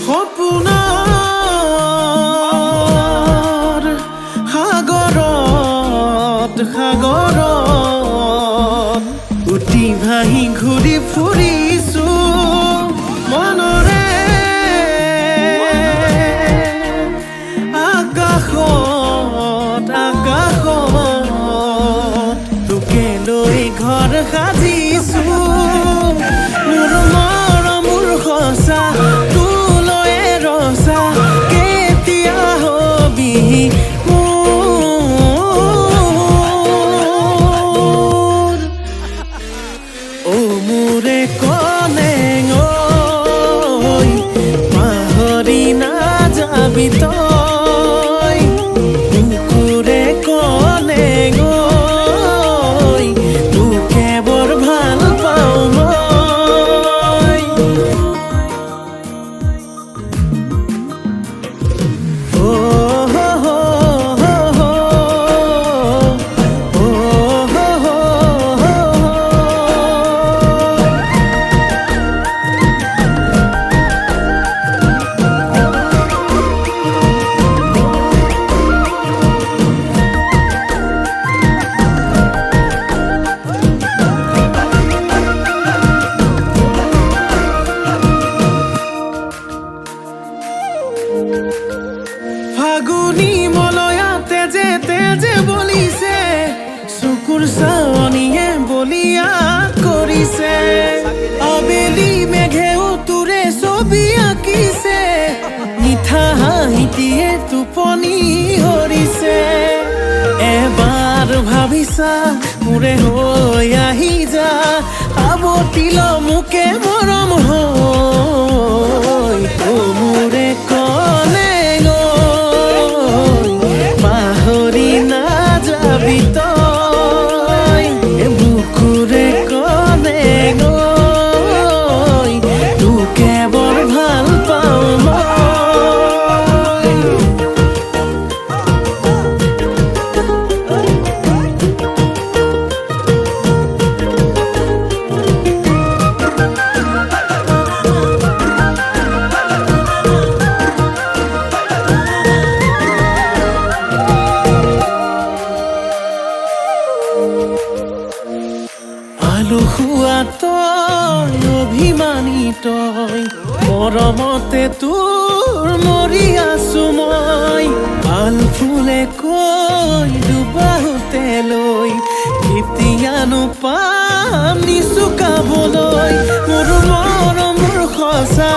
সপোনৰ সাগৰত উটি ভাহি ঘূৰি ফুৰিছো মনৰে আকাশত তোকে লৈ ঘৰ সাজিছো মোৰ মৰমৰ সঁচা তোলৈ ৰচা কেতিয়া হবি মোৰে কলেং ঐ পাহৰি নাযাবি তই বুকুৰে কলেং ঐ তোকে বৰ ভাল পাওঁ মই ফাগুনি মলয়াতে তেজে বলিছে চকুৰ চাৱনিয়ে বলিয়া কৰিছে আবেলি মেঘেও তোৰে ছবি আঁকিছে মিঠা হাঁহিটিয়ে টোপনি হৰিছে এবাৰ ভাবিছা মোৰে হৈ আহি যা আৱতিল মোকে মৰম হৈ মোৰে কলে পাহৰি নাযাবি তই বুকুৰে কলে তোকে বৰ ভাল পাওঁ আলসুৱা তই অভিমানী তই মৰমতে তোৰ মৰি আছো মই ভাল ফুলে কৈ দুবাহুতে লৈ কেতিয়ানো পাম নিচুকাবলৈ মোৰ মৰমৰ সঁচা